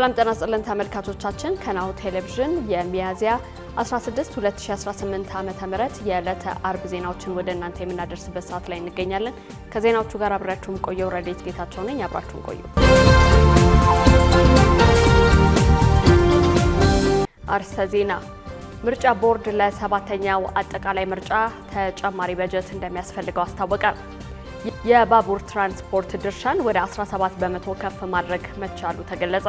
ሰላም ጤና ይስጥልን ተመልካቾቻችን ከናሁ ቴሌቪዥን የሚያዝያ 16 2018 ዓመተ ምህረት የዕለተ አርብ ዜናዎችን ወደ እናንተ የምናደርስበት ሰዓት ላይ እንገኛለን። ከዜናዎቹ ጋር አብራችሁን ቆየው ረዲት ጌታቸው ነኝ። አብራችሁን ቆዩ። አርዕስተ ዜና። ምርጫ ቦርድ ለሰባተኛው አጠቃላይ ምርጫ ተጨማሪ በጀት እንደሚያስፈልገው አስታወቀ። የባቡር ትራንስፖርት ድርሻን ወደ 17 በመቶ ከፍ ማድረግ መቻሉ ተገለጸ።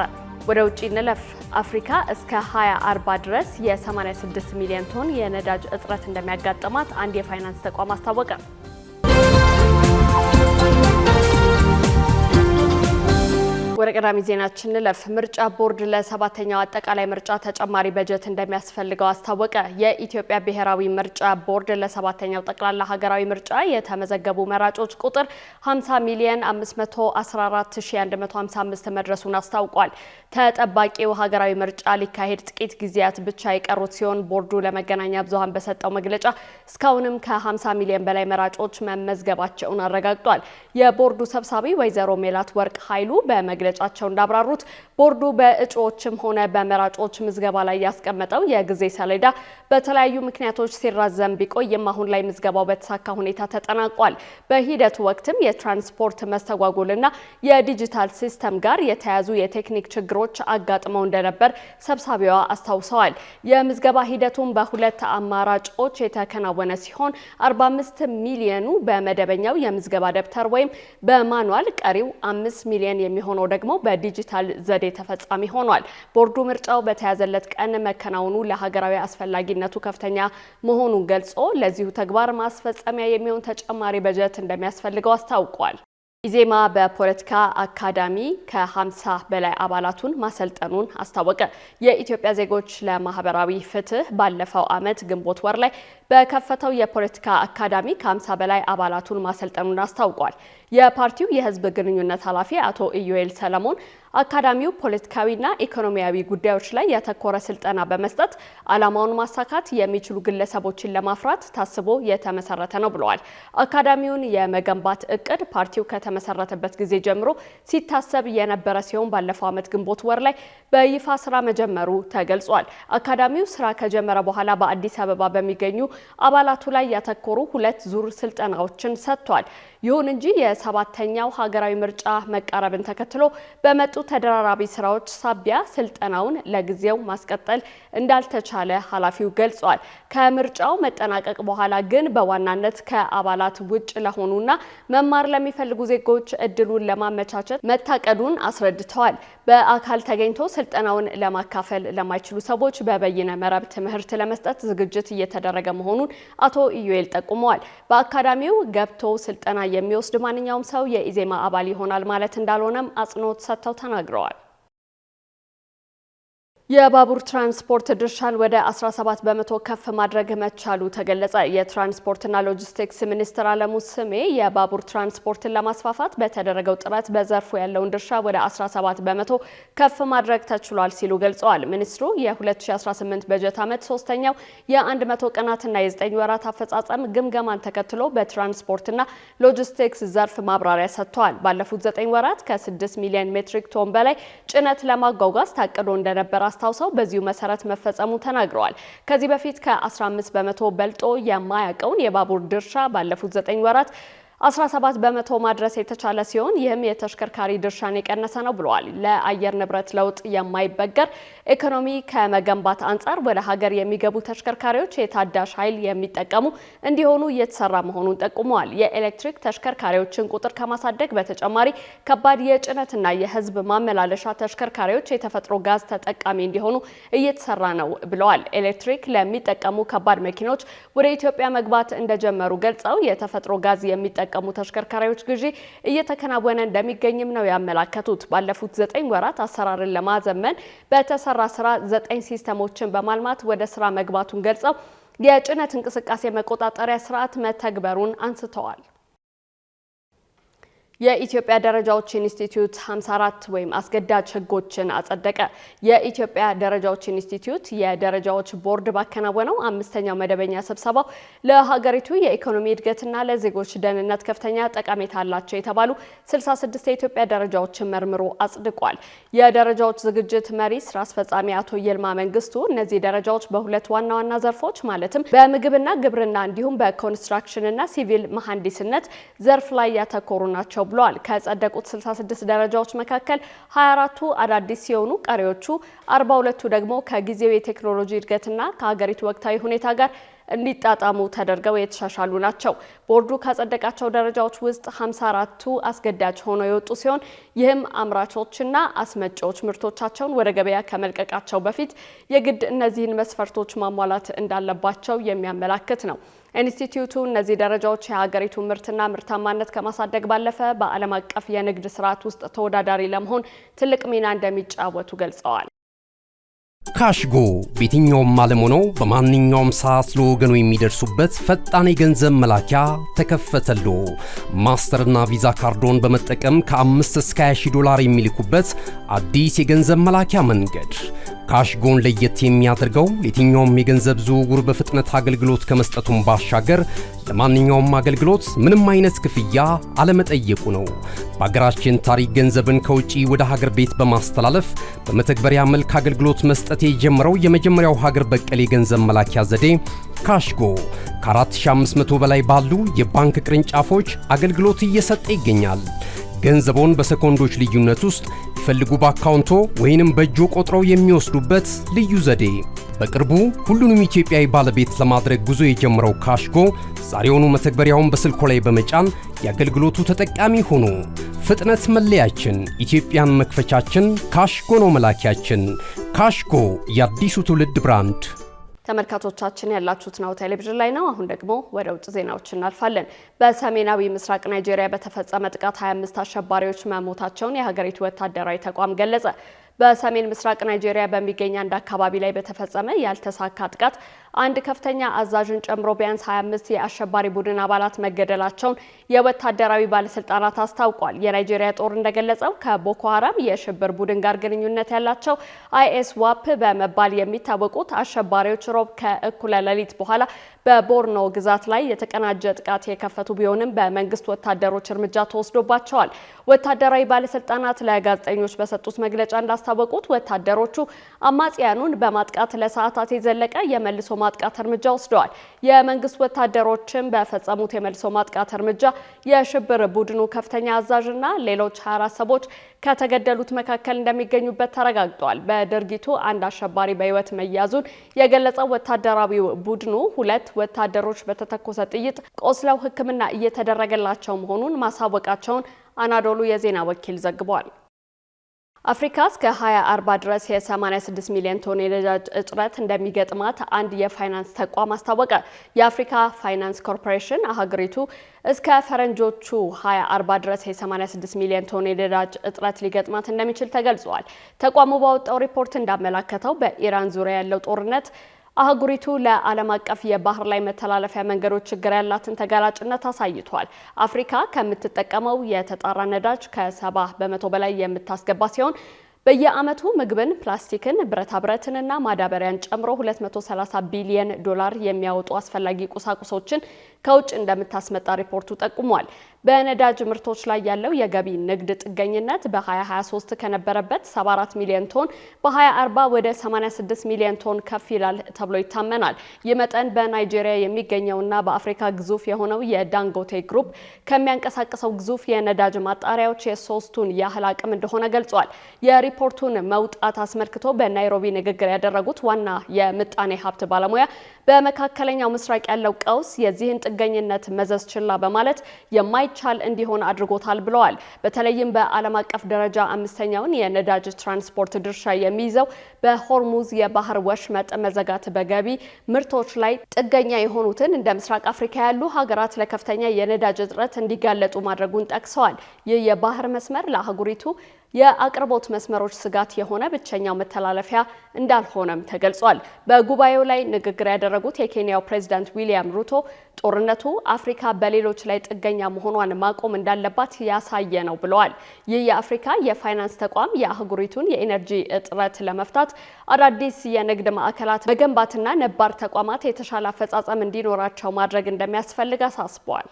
ወደ ውጪ እንለፍ። አፍሪካ እስከ 2040 ድረስ የ86 ሚሊዮን ቶን የነዳጅ እጥረት እንደሚያጋጥማት አንድ የፋይናንስ ተቋም አስታወቀ። ወደ ቀዳሚ ዜናችን እንለፍ። ምርጫ ቦርድ ለሰባተኛው አጠቃላይ ምርጫ ተጨማሪ በጀት እንደሚያስፈልገው አስታወቀ። የኢትዮጵያ ብሔራዊ ምርጫ ቦርድ ለሰባተኛው ጠቅላላ ሀገራዊ ምርጫ የተመዘገቡ መራጮች ቁጥር 50,514,155 መድረሱን አስታውቋል። ተጠባቂው ሀገራዊ ምርጫ ሊካሄድ ጥቂት ጊዜያት ብቻ የቀሩት ሲሆን ቦርዱ ለመገናኛ ብዙሃን በሰጠው መግለጫ እስካሁንም ከ50 ሚሊዮን በላይ መራጮች መመዝገባቸውን አረጋግጧል። የቦርዱ ሰብሳቢ ወይዘሮ ሜላት ወርቅ ኃይሉ በመግለጫቸው እንዳብራሩት ቦርዱ በእጩዎችም ሆነ በመራጮች ምዝገባ ላይ ያስቀመጠው የጊዜ ሰሌዳ በተለያዩ ምክንያቶች ሲራዘም ቢቆይም አሁን ላይ ምዝገባው በተሳካ ሁኔታ ተጠናቋል። በሂደቱ ወቅትም የትራንስፖርት መስተጓጎልና የዲጂታል ሲስተም ጋር የተያያዙ የቴክኒክ ችግሮች አጋጥመው እንደነበር ሰብሳቢዋ አስታውሰዋል። የምዝገባ ሂደቱን በሁለት አማራጮች የተከናወነ ሲሆን 45 ሚሊዮኑ በመደበኛው የምዝገባ ደብተር ወይም በማኑዋል፣ ቀሪው 5 ሚሊዮን የሚሆነው ደግሞ በዲጂታል ዘዴ ተፈጻሚ ሆኗል። ቦርዱ ምርጫው በተያዘለት ቀን መከናወኑ ለሀገራዊ አስፈላጊነቱ ከፍተኛ መሆኑን ገልጾ ለዚሁ ተግባር ማስፈጸሚያ የሚሆን ተጨማሪ በጀት እንደሚያስፈልገው አስታውቋል። ኢዜማ በፖለቲካ አካዳሚ ከ50 በላይ አባላቱን ማሰልጠኑን አስታወቀ። የኢትዮጵያ ዜጎች ለማህበራዊ ፍትህ ባለፈው ዓመት ግንቦት ወር ላይ በከፈተው የፖለቲካ አካዳሚ ከ50 በላይ አባላቱን ማሰልጠኑን አስታውቋል። የፓርቲው የህዝብ ግንኙነት ኃላፊ አቶ ኢዩኤል ሰለሞን አካዳሚው ፖለቲካዊና ኢኮኖሚያዊ ጉዳዮች ላይ ያተኮረ ስልጠና በመስጠት ዓላማውን ማሳካት የሚችሉ ግለሰቦችን ለማፍራት ታስቦ የተመሰረተ ነው ብለዋል። አካዳሚውን የመገንባት እቅድ ፓርቲው ከተመሰረተበት ጊዜ ጀምሮ ሲታሰብ የነበረ ሲሆን ባለፈው ዓመት ግንቦት ወር ላይ በይፋ ስራ መጀመሩ ተገልጿል። አካዳሚው ስራ ከጀመረ በኋላ በአዲስ አበባ በሚገኙ አባላቱ ላይ ያተኮሩ 2 ዙር ስልጠናዎችን ሰጥቷል። ይሁን እንጂ የሰባተኛው ሀገራዊ ምርጫ መቃረብን ተከትሎ በመጡ ተደራራቢ ስራዎች ሳቢያ ስልጠናውን ለጊዜው ማስቀጠል እንዳልተቻለ ኃላፊው ገልጿል። ከምርጫው መጠናቀቅ በኋላ ግን በዋናነት ከአባላት ውጭ ለሆኑና መማር ለሚፈልጉ ዜጎች እድሉን ለማመቻቸት መታቀዱን አስረድተዋል። በአካል ተገኝቶ ስልጠናውን ለማካፈል ለማይችሉ ሰዎች በበይነ መረብ ትምህርት ለመስጠት ዝግጅት እየተደረገ መሆኑን አቶ ኢዩኤል ጠቁመዋል። በአካዳሚው ገብቶ ስልጠና የሚወስድ ማንኛውም ሰው የኢዜማ አባል ይሆናል ማለት እንዳልሆነም አጽንኦት ሰጥተው ተናግረዋል። የባቡር ትራንስፖርት ድርሻን ወደ 17 በመቶ ከፍ ማድረግ መቻሉ ተገለጸ። የትራንስፖርትና ሎጂስቲክስ ሚኒስትር አለሙ ስሜ የባቡር ትራንስፖርትን ለማስፋፋት በተደረገው ጥረት በዘርፉ ያለውን ድርሻ ወደ 17 በመቶ ከፍ ማድረግ ተችሏል ሲሉ ገልጸዋል። ሚኒስትሩ የ2018 በጀት ዓመት ሶስተኛው የ100 ቀናትና የ9 ወራት አፈጻጸም ግምገማን ተከትሎ በትራንስፖርትና ሎጂስቲክስ ዘርፍ ማብራሪያ ሰጥተዋል። ባለፉት 9 ወራት ከ6 ሚሊዮን ሜትሪክ ቶን በላይ ጭነት ለማጓጓዝ ታቅዶ እንደነበር አስታውሰው በዚሁ መሰረት መፈጸሙ ተናግረዋል። ከዚህ በፊት ከ15 በመቶ በልጦ የማያውቀውን የባቡር ድርሻ ባለፉት 9 ወራት 17 በመቶ ማድረስ የተቻለ ሲሆን ይህም የተሽከርካሪ ድርሻን የቀነሰ ነው ብለዋል። ለአየር ንብረት ለውጥ የማይበገር ኢኮኖሚ ከመገንባት አንጻር ወደ ሀገር የሚገቡ ተሽከርካሪዎች የታዳሽ ኃይል የሚጠቀሙ እንዲሆኑ እየተሰራ መሆኑን ጠቁመዋል። የኤሌክትሪክ ተሽከርካሪዎችን ቁጥር ከማሳደግ በተጨማሪ ከባድ የጭነትና የሕዝብ ማመላለሻ ተሽከርካሪዎች የተፈጥሮ ጋዝ ተጠቃሚ እንዲሆኑ እየተሰራ ነው ብለዋል። ኤሌክትሪክ ለሚጠቀሙ ከባድ መኪኖች ወደ ኢትዮጵያ መግባት እንደጀመሩ ገልጸው የተፈጥሮ ጋዝ የሚጠቀሙ ተሽከርካሪዎች ግዢ እየተከናወነ እንደሚገኝም ነው ያመላከቱት። ባለፉት 9 ወራት አሰራርን ለማዘመን በተሰራ ስራ 9 ሲስተሞችን በማልማት ወደ ስራ መግባቱን ገልጸው የጭነት እንቅስቃሴ መቆጣጠሪያ ስርዓት መተግበሩን አንስተዋል። የኢትዮጵያ ደረጃዎች ኢንስቲትዩት 54 ወይም አስገዳጅ ህጎችን አጸደቀ። የኢትዮጵያ ደረጃዎች ኢንስቲትዩት የደረጃዎች ቦርድ ባከናወነው አምስተኛው መደበኛ ስብሰባው ለሀገሪቱ የኢኮኖሚ እድገትና ለዜጎች ደህንነት ከፍተኛ ጠቀሜታ አላቸው የተባሉ 66 የኢትዮጵያ ደረጃዎችን መርምሮ አጽድቋል። የደረጃዎች ዝግጅት መሪ ስራ አስፈጻሚ አቶ ይልማ መንግስቱ እነዚህ ደረጃዎች በሁለት ዋና ዋና ዘርፎች ማለትም በምግብና ግብርና እንዲሁም በኮንስትራክሽንና ሲቪል መሐንዲስነት ዘርፍ ላይ ያተኮሩ ናቸው ብለዋል። ከጸደቁት 66 ደረጃዎች መካከል 24ቱ አዳዲስ ሲሆኑ ቀሪዎቹ 42ቱ ደግሞ ከጊዜው የቴክኖሎጂ እድገትና ከሀገሪቱ ወቅታዊ ሁኔታ ጋር እንዲጣጣሙ ተደርገው የተሻሻሉ ናቸው። ቦርዱ ካጸደቃቸው ደረጃዎች ውስጥ 54ቱ አስገዳጅ ሆነው የወጡ ሲሆን ይህም አምራቾችና አስመጪዎች ምርቶቻቸውን ወደ ገበያ ከመልቀቃቸው በፊት የግድ እነዚህን መስፈርቶች ማሟላት እንዳለባቸው የሚያመላክት ነው። ኢንስቲትዩቱ እነዚህ ደረጃዎች የሀገሪቱ ምርትና ምርታማነት ከማሳደግ ባለፈ በዓለም አቀፍ የንግድ ስርዓት ውስጥ ተወዳዳሪ ለመሆን ትልቅ ሚና እንደሚጫወቱ ገልጸዋል። ካሽጎ በየትኛውም ዓለም ሆነው በማንኛውም ሰዓት ለወገኑ የሚደርሱበት ፈጣን የገንዘብ መላኪያ ተከፈተሎ። ማስተርና ቪዛ ካርዶን በመጠቀም ከ5 እስከ 20 ዶላር የሚልኩበት አዲስ የገንዘብ መላኪያ መንገድ። ካሽጎን ለየት የሚያደርገው የትኛውም የገንዘብ ዝውውር በፍጥነት አገልግሎት ከመስጠቱም ባሻገር ለማንኛውም አገልግሎት ምንም አይነት ክፍያ አለመጠየቁ ነው። በሀገራችን ታሪክ ገንዘብን ከውጪ ወደ ሀገር ቤት በማስተላለፍ በመተግበሪያ መልክ አገልግሎት መስጠት የጀመረው የመጀመሪያው ሀገር በቀል የገንዘብ መላኪያ ዘዴ ካሽጎ ከ4500 በላይ ባሉ የባንክ ቅርንጫፎች አገልግሎት እየሰጠ ይገኛል። ገንዘቦን በሰኮንዶች ልዩነት ውስጥ ይፈልጉ በአካውንቶ ወይንም በእጆ ቆጥረው የሚወስዱበት ልዩ ዘዴ። በቅርቡ ሁሉንም ኢትዮጵያዊ ባለቤት ለማድረግ ጉዞ የጀመረው ካሽጎ ዛሬውኑ መተግበሪያውን በስልኮ ላይ በመጫን የአገልግሎቱ ተጠቃሚ ሆኑ። ፍጥነት መለያችን፣ ኢትዮጵያን መክፈቻችን፣ ካሽጎ ነው መላኪያችን። ካሽጎ የአዲሱ ትውልድ ብራንድ። ተመልካቾቻችን ያላችሁት ናሁ ቴሌቪዥን ላይ ነው። አሁን ደግሞ ወደ ውጭ ዜናዎች እናልፋለን። በሰሜናዊ ምስራቅ ናይጄሪያ በተፈጸመ ጥቃት 25 አሸባሪዎች መሞታቸውን የሀገሪቱ ወታደራዊ ተቋም ገለጸ። በሰሜን ምስራቅ ናይጄሪያ በሚገኝ አንድ አካባቢ ላይ በተፈጸመ ያልተሳካ ጥቃት አንድ ከፍተኛ አዛዥን ጨምሮ ቢያንስ 25 የአሸባሪ ቡድን አባላት መገደላቸውን የወታደራዊ ባለስልጣናት አስታውቋል። የናይጄሪያ ጦር እንደገለጸው ከቦኮ ሀራም የሽብር ቡድን ጋር ግንኙነት ያላቸው ISWAP በመባል የሚታወቁት አሸባሪዎች ሮብ ከእኩለ ሌሊት በኋላ በቦርኖ ግዛት ላይ የተቀናጀ ጥቃት የከፈቱ ቢሆንም በመንግስት ወታደሮች እርምጃ ተወስዶባቸዋል። ወታደራዊ ባለስልጣናት ለጋዜጠኞች በሰጡት መግለጫ እንዳስታወቁት ወታደሮቹ አማጽያኑን በማጥቃት ለሰዓታት የዘለቀ የመልሶ ማጥቃት እርምጃ ወስደዋል። የመንግስት ወታደሮችም በፈጸሙት የመልሶ ማጥቃት እርምጃ የሽብር ቡድኑ ከፍተኛ አዛዥና ሌሎች 24 ሰዎች ከተገደሉት መካከል እንደሚገኙበት ተረጋግጧል። በድርጊቱ አንድ አሸባሪ በህይወት መያዙን የገለጸው ወታደራዊው ቡድኑ 2 ወታደሮች በተተኮሰ ጥይት ቆስለው ሕክምና እየተደረገላቸው መሆኑን ማሳወቃቸውን አናዶሉ የዜና ወኪል ዘግቧል። አፍሪካ እስከ 2040 ድረስ የ86 ሚሊዮን ቶን የነዳጅ እጥረት እንደሚገጥማት አንድ የፋይናንስ ተቋም አስታወቀ። የአፍሪካ ፋይናንስ ኮርፖሬሽን አህጉሪቱ እስከ ፈረንጆቹ 2040 ድረስ የ86 ሚሊዮን ቶን የነዳጅ እጥረት ሊገጥማት እንደሚችል ተገልጿል። ተቋሙ ባወጣው ሪፖርት እንዳመላከተው በኢራን ዙሪያ ያለው ጦርነት አህጉሪቱ ለዓለም አቀፍ የባህር ላይ መተላለፊያ መንገዶች ችግር ያላትን ተጋላጭነት አሳይቷል። አፍሪካ ከምትጠቀመው የተጣራ ነዳጅ ከ70% በላይ የምታስገባ ሲሆን በየዓመቱ ምግብን፣ ፕላስቲክን፣ ብረታ ብረትንና ማዳበሪያን ጨምሮ 230 ቢሊዮን ዶላር የሚያወጡ አስፈላጊ ቁሳቁሶችን ከውጭ እንደምታስመጣ ሪፖርቱ ጠቁሟል። በነዳጅ ምርቶች ላይ ያለው የገቢ ንግድ ጥገኝነት በ2023 ከነበረበት 74 ሚሊዮን ቶን በ2040 ወደ 86 ሚሊዮን ቶን ከፍ ይላል ተብሎ ይታመናል። ይህ መጠን በናይጄሪያ የሚገኘውና በአፍሪካ ግዙፍ የሆነው የዳንጎቴ ግሩፕ ከሚያንቀሳቅሰው ግዙፍ የነዳጅ ማጣሪያዎች የሶስቱን ያህል አቅም እንደሆነ ገልጿል። የሪፖርቱን መውጣት አስመልክቶ በናይሮቢ ንግግር ያደረጉት ዋና የምጣኔ ሀብት ባለሙያ በመካከለኛው ምስራቅ ያለው ቀውስ የዚህን ጥገኝነት መዘዝ ችላ በማለት የማይቻል እንዲሆን አድርጎታል ብለዋል። በተለይም በዓለም አቀፍ ደረጃ አምስተኛውን የነዳጅ ትራንስፖርት ድርሻ የሚይዘው በሆርሙዝ የባህር ወሽመጥ መዘጋት በገቢ ምርቶች ላይ ጥገኛ የሆኑትን እንደ ምስራቅ አፍሪካ ያሉ ሀገራት ለከፍተኛ የነዳጅ እጥረት እንዲጋለጡ ማድረጉን ጠቅሰዋል። ይህ የባህር መስመር ለአህጉሪቱ የአቅርቦት መስመሮች ስጋት የሆነ ብቸኛው መተላለፊያ እንዳልሆነም ተገልጿል። በጉባኤው ላይ ንግግር ያደረጉት የኬንያው ፕሬዝዳንት ዊሊያም ሩቶ ጦርነቱ አፍሪካ በሌሎች ላይ ጥገኛ መሆኗን ማቆም እንዳለባት ያሳየ ነው ብለዋል። ይህ የአፍሪካ የፋይናንስ ተቋም የአህጉሪቱን የኢነርጂ እጥረት ለመፍታት አዳዲስ የንግድ ማዕከላት መገንባትና ነባር ተቋማት የተሻለ አፈጻጸም እንዲኖራቸው ማድረግ እንደሚያስፈልግ አሳስበዋል።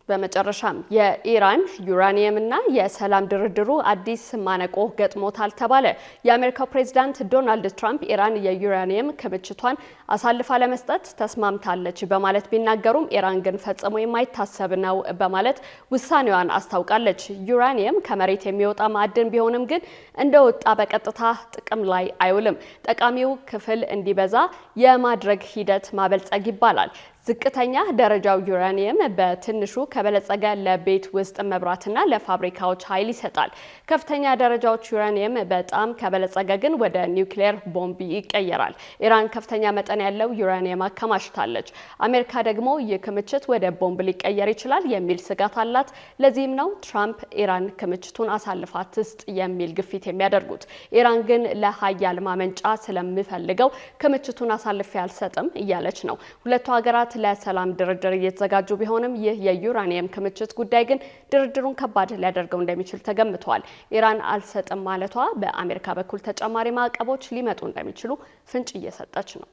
በመጨረሻም የኢራን ዩራኒየም እና የሰላም ድርድሩ አዲስ ማነቆ ገጥሞታል ተባለ። የአሜሪካው ፕሬዝዳንት ዶናልድ ትራምፕ ኢራን የዩራኒየም ክምችቷን አሳልፋ ለመስጠት ተስማምታለች በማለት ቢናገሩም ኢራን ግን ፈጽሞ የማይታሰብ ነው በማለት ውሳኔዋን አስታውቃለች። ዩራኒየም ከመሬት የሚወጣ ማዕድን ቢሆንም ግን እንደወጣ በቀጥታ ጥቅም ላይ አይውልም። ጠቃሚው ክፍል እንዲበዛ የማድረግ ሂደት ማበልጸግ ይባላል። ዝቅተኛ ደረጃው ዩራኒየም በትንሹ ከበለጸገ ለቤት ውስጥ መብራትና ለፋብሪካዎች ኃይል ይሰጣል። ከፍተኛ ደረጃዎች ዩራኒየም በጣም ከበለጸገ ግን ወደ ኒውክሌር ቦምብ ይቀየራል። ኢራን ከፍተኛ መጠን ያለው ዩራኒየም አከማችታለች። አሜሪካ ደግሞ ይህ ክምችት ወደ ቦምብ ሊቀየር ይችላል የሚል ስጋት አላት። ለዚህም ነው ትራምፕ ኢራን ክምችቱን አሳልፋ ትስጥ የሚል ግፊት የሚያደርጉት። ኢራን ግን ለሀያል ማመንጫ ስለምፈልገው ክምችቱን አሳልፌ አልሰጥም እያለች ነው። ሁለቱ ሀገራት ለሰላም ድርድር እየተዘጋጁ ቢሆንም ይህ የዩራኒየም ክምችት ጉዳይ ግን ድርድሩን ከባድ ሊያደርገው እንደሚችል ተገምቷል። ኢራን አልሰጥም ማለቷ በአሜሪካ በኩል ተጨማሪ ማዕቀቦች ሊመጡ እንደሚችሉ ፍንጭ እየሰጠች ነው።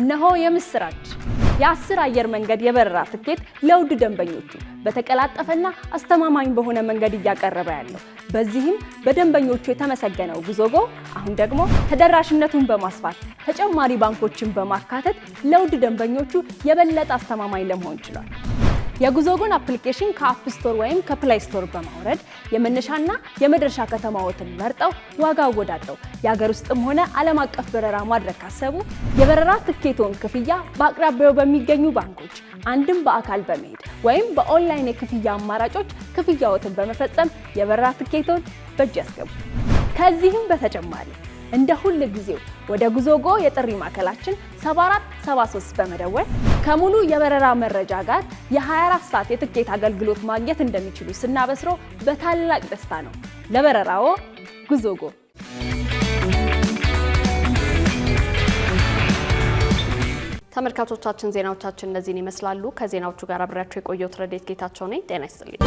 እነሆ የምስራች! የ10 አየር መንገድ የበረራ ትኬት ለውድ ደንበኞቹ በተቀላጠፈና አስተማማኝ በሆነ መንገድ እያቀረበ ያለው። በዚህም በደንበኞቹ የተመሰገነው ጉዞጎ አሁን ደግሞ ተደራሽነቱን በማስፋት ተጨማሪ ባንኮችን በማካተት ለውድ ደንበኞቹ የበለጠ አስተማማኝ ለመሆን ችሏል። የጉዞጎን አፕሊኬሽን ከአፕ ስቶር ወይም ከፕላይ ስቶር በማውረድ የመነሻና የመድረሻ ከተማዎትን መርጠው ዋጋ አወዳድረው የሀገር ውስጥም ሆነ ዓለም አቀፍ በረራ ማድረግ ካሰቡ የበረራ ትኬቶን ክፍያ በአቅራቢያው በሚገኙ ባንኮች አንድም በአካል በመሄድ ወይም በኦንላይን የክፍያ አማራጮች ክፍያዎትን በመፈጸም የበረራ ትኬቶን በእጅ ያስገቡ። ከዚህም በተጨማሪ እንደ ሁል ጊዜው ወደ ጉዞጎ የጥሪ ማዕከላችን 7473 በመደወል ከሙሉ የበረራ መረጃ ጋር የ24 ሰዓት የትኬት አገልግሎት ማግኘት እንደሚችሉ ስናበስሮ በታላቅ ደስታ ነው። ለበረራዎ ጉዞጎ። ተመልካቾቻችን ዜናዎቻችን እነዚህን ይመስላሉ። ከዜናዎቹ ጋር አብሬያችሁ የቆየሁት ረዴት ጌታቸው ነኝ። ጤና ይስጥልኝ።